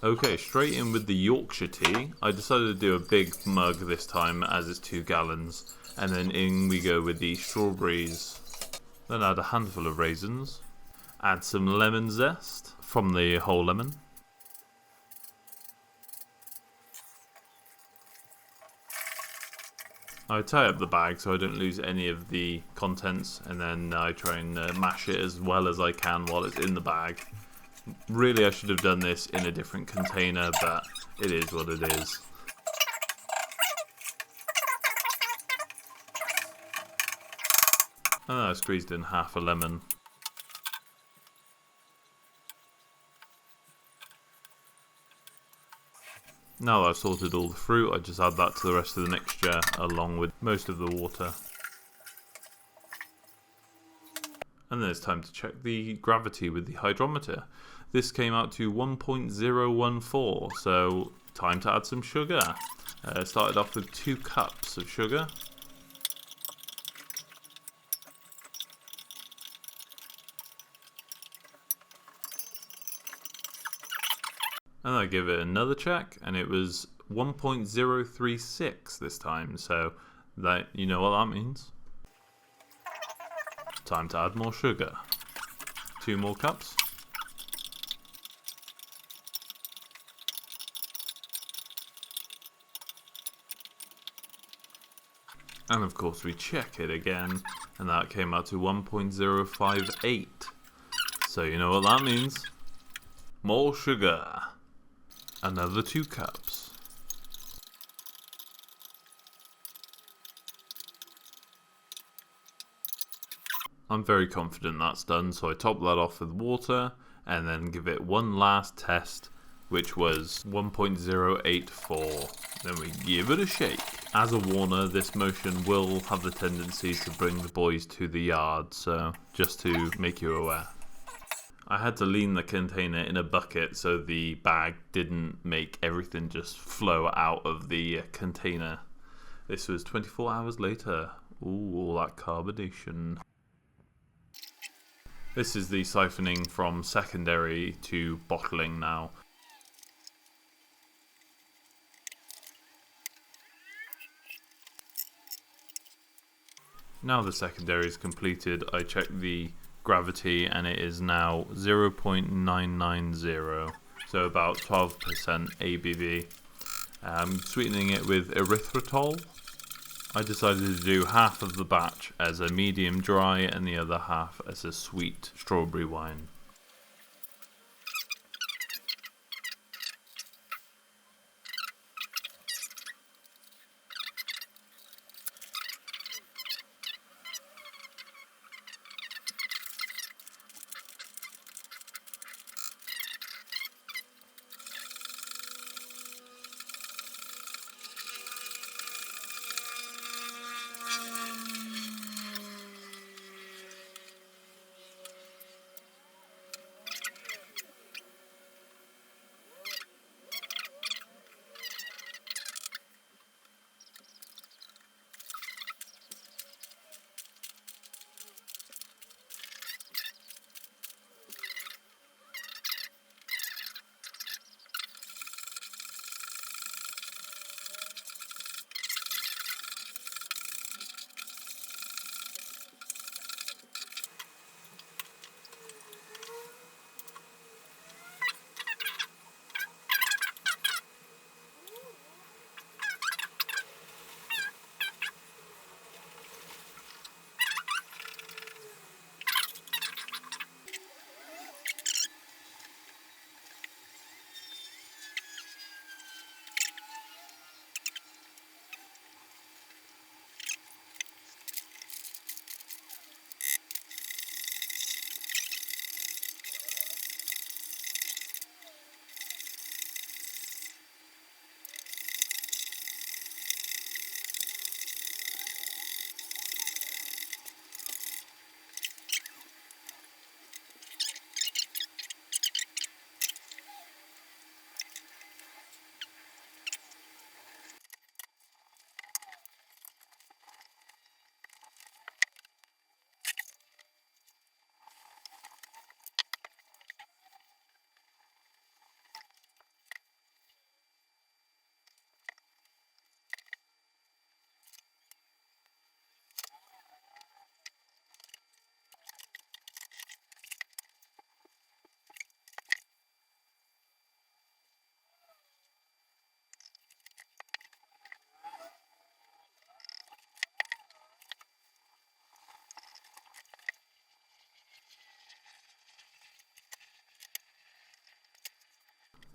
Okay, straight in with the Yorkshire tea. I decided to do a big mug this time as it's 2 gallons. And then in we go with the strawberries. Then add a handful of raisins. Add some lemon zest from the whole lemon. I tie up the bag so I don't lose any of the contents, and then I try and mash it as well as I can while it's in the bag. Really, I should have done this in a different container, but it is what it is. And I squeezed in half a lemon. Now that I've sorted all the fruit, I just add that to the rest of the mixture along with most of the water. And then it's time to check the gravity with the hydrometer. This came out to 1.014, so time to add some sugar. Started off with 2 cups of sugar. And I give it another check, and it was 1.036 this time, so that, you know what that means. Time to add more sugar. 2 more cups. And of course we check it again, and that came out to 1.058. So you know what that means. More sugar. Another 2 cups. I'm very confident that's done, so I top that off with water and then give it one last test, which was 1.084. Then we give it a shake. As a warner, this motion will have the tendency to bring the boys to the yard, so just to make you aware. I had to lean the container in a bucket so the bag didn't make everything just flow out of the container. This was 24 hours later. Ooh, all that carbonation. This is the siphoning from secondary to bottling now. Now the secondary is completed, I check the gravity and it is now 0.990, so about 12% ABV. Sweetening it with erythritol. I decided to do half of the batch as a medium dry and the other half as a sweet strawberry wine.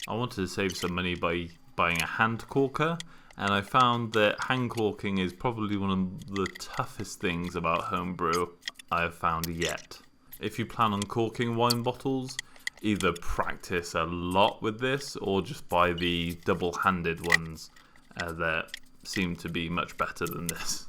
I wanted to save some money by buying a hand corker, and I found that hand corking is probably one of the toughest things about homebrew I have found yet. If you plan on corking wine bottles, either practice a lot with this or just buy the double-handed ones that seem to be much better than this.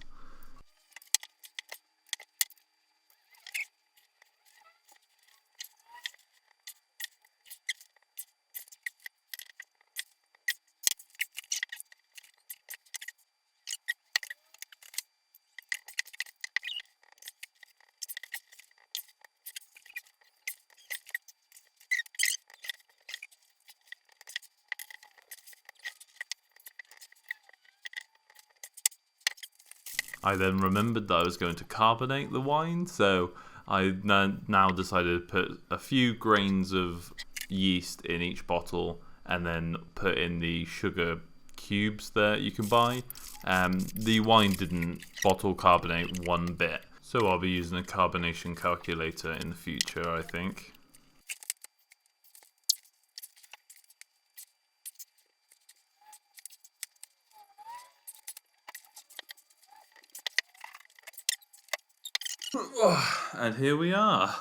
I then remembered that I was going to carbonate the wine, so I now decided to put a few grains of yeast in each bottle and then put in the sugar cubes that you can buy. The wine didn't bottle carbonate one bit, so I'll be using a carbonation calculator in the future, I think. And here we are.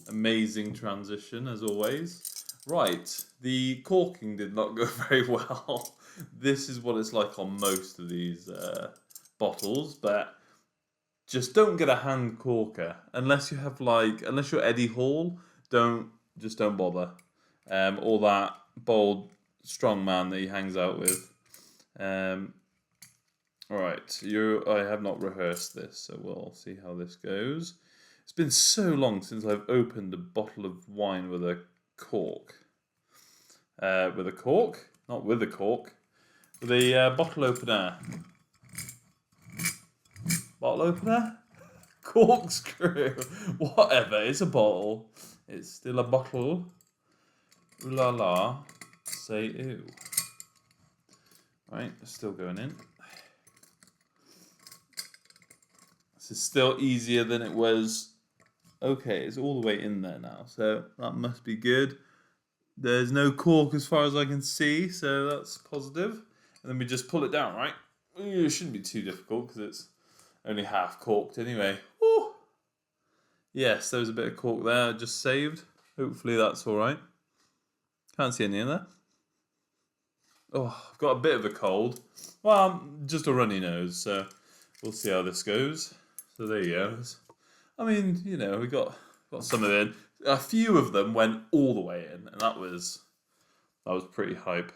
Amazing transition as always. Right, the corking did not go very well. This is what it's like on most of these bottles, but just don't get a hand corker unless you have unless you're Eddie Hall. Don't bother. Or that bold strong man that he hangs out with. Alright, I have not rehearsed this, so we'll see how this goes. It's been so long since I've opened a bottle of wine with a cork. With a cork? Not with a cork. With a bottle opener. Bottle opener? Corkscrew. Whatever, it's a bottle. It's still a bottle. Ooh la la. Say ooh. Right, it's still going in. This is still easier than it was. Okay, it's all the way in there now, so that must be good. There's no cork as far as I can see, so that's positive. And then we just pull it down, right? It shouldn't be too difficult because it's only half corked anyway. Woo! Yes, there was a bit of cork there I just saved. Hopefully that's all right. Can't see any in there. Oh, I've got a bit of a cold. Well, just a runny nose, so we'll see how this goes. So there you go. I mean, you know, we got some of it. A few of them went all the way in, and that was pretty hype.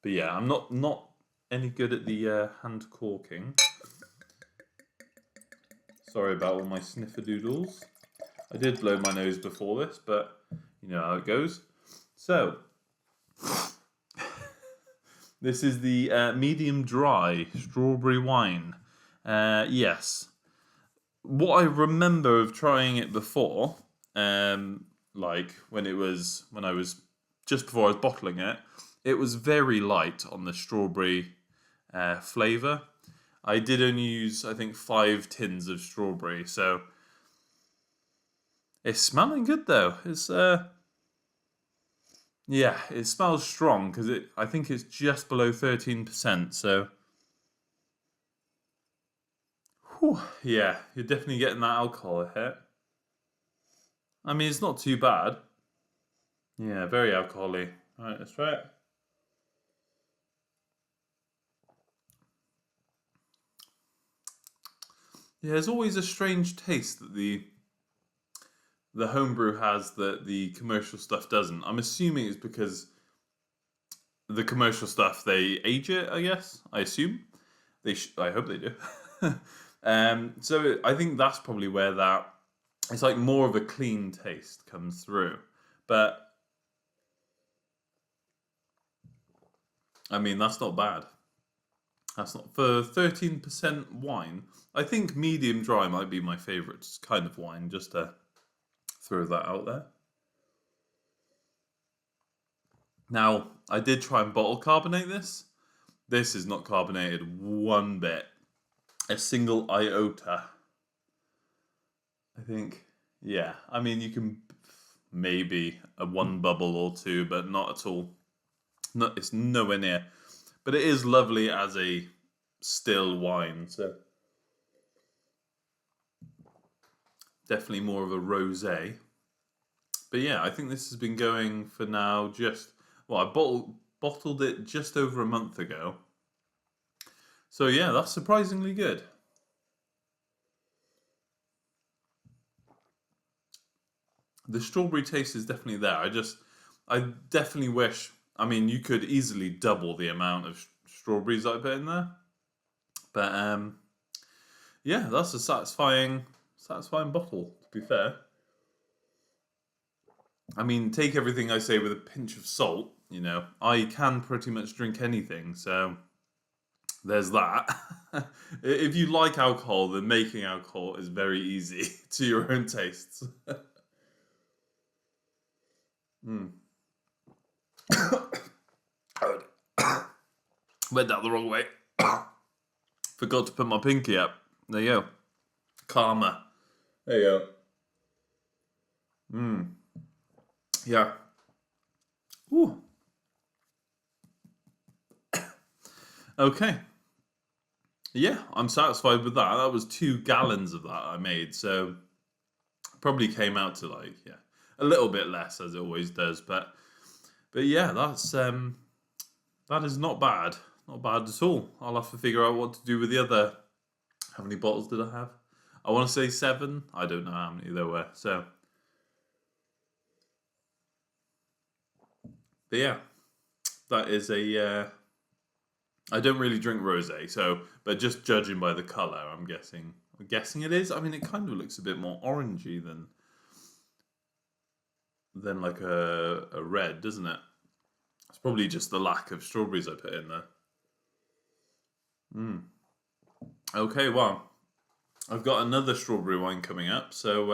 But yeah, I'm not any good at the hand corking. Sorry about all my snifferdoodles. I did blow my nose before this, but you know how it goes. So this is the medium dry strawberry wine. Yes. What I remember of trying it before, like when I was just before I was bottling it, it was very light on the strawberry flavour. I did only use, I think, 5 tins of strawberry, so it's smelling good though. It's yeah, it smells strong because I think it's just below 13%. So. Whew, yeah, you're definitely getting that alcohol hit. I mean, it's not too bad. Yeah, very alcoholic. Alright, let's try it. Yeah, there's always a strange taste that the homebrew has that the commercial stuff doesn't. I'm assuming it's because the commercial stuff, they age it, I guess. I assume. I hope they do. So I think that's probably where it's like more of a clean taste comes through. But I mean, that's not bad. That's not for 13% wine. I think medium dry might be my favourite kind of wine, just to throw that out there. Now, I did try and bottle carbonate this. This is not carbonated one bit. A single iota. I think, yeah. I mean, you can maybe a one bubble or two, but not at all. No, it's nowhere near. But it is lovely as a still wine, so definitely more of a rosé. But yeah, I think this has been going for now I bottled it just over a month ago. So yeah, that's surprisingly good. The strawberry taste is definitely there. I definitely wish, I mean, you could easily double the amount of strawberries I put in there. But yeah, that's a satisfying bottle, to be fair. I mean, take everything I say with a pinch of salt, you know. I can pretty much drink anything, so there's that. If you like alcohol, then making alcohol is very easy to your own tastes. Mm. Went that the wrong way. Forgot to put my pinky up. There you go. Karma. There you go. Yeah. Ooh. Okay. Yeah, I'm satisfied with that. That was 2 gallons of that I made, so probably came out to like, yeah, a little bit less as it always does, but yeah, that is not bad. Not bad at all. I'll have to figure out what to do with the other. How many bottles did I have? I want to say 7. I don't know how many there were. So, but yeah, that is a. I don't really drink rosé, so but just judging by the color, I'm guessing. I'm guessing it is. I mean, it kind of looks a bit more orangey than like a red, doesn't it? It's probably just the lack of strawberries I put in there. Okay, well, I've got another strawberry wine coming up, so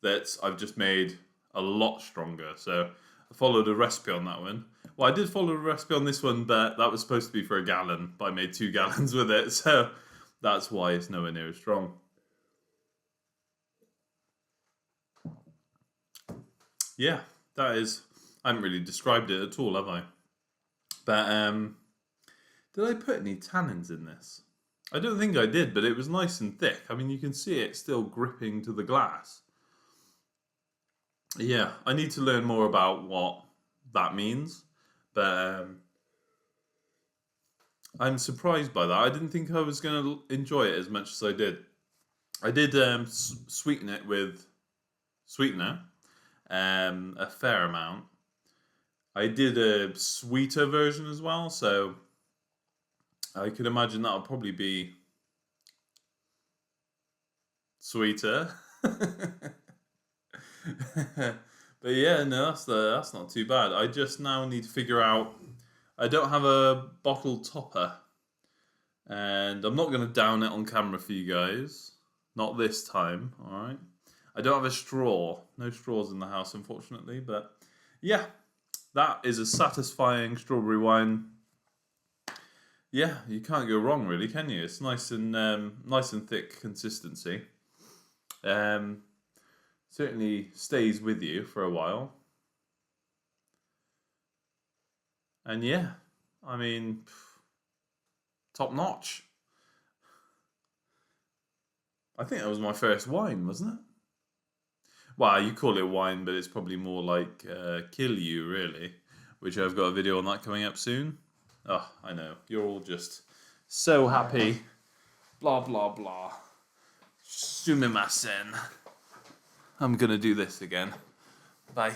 that I've just made a lot stronger. So I followed a recipe on that one. Well, I did follow a recipe on this one, but that was supposed to be for a gallon, but I made 2 gallons with it, so that's why it's nowhere near as strong. Yeah, that is. I haven't really described it at all, have I? But did I put any tannins in this? I don't think I did, but it was nice and thick. I mean, you can see it still gripping to the glass. Yeah, I need to learn more about what that means, but I'm surprised by that. I didn't think I was going to enjoy it as much as I did. I did sweeten it with sweetener, a fair amount. I did a sweeter version as well, so I could imagine that'll probably be sweeter. But yeah, no, that's not too bad. I just now need to figure out. I don't have a bottle topper, and I'm not going to down it on camera for you guys. Not this time, all right. I don't have a straw. No straws in the house, unfortunately. But yeah, that is a satisfying strawberry wine. Yeah, you can't go wrong, really, can you? It's nice and thick consistency. Certainly stays with you for a while. And yeah, I mean, top notch. I think that was my first wine, wasn't it? Well, you call it wine, but it's probably more like kill you, really. Which I've got a video on that coming up soon. Oh, I know. You're all just so happy. Blah, blah, blah. Sumimasen. I'm gonna do this again. Bye.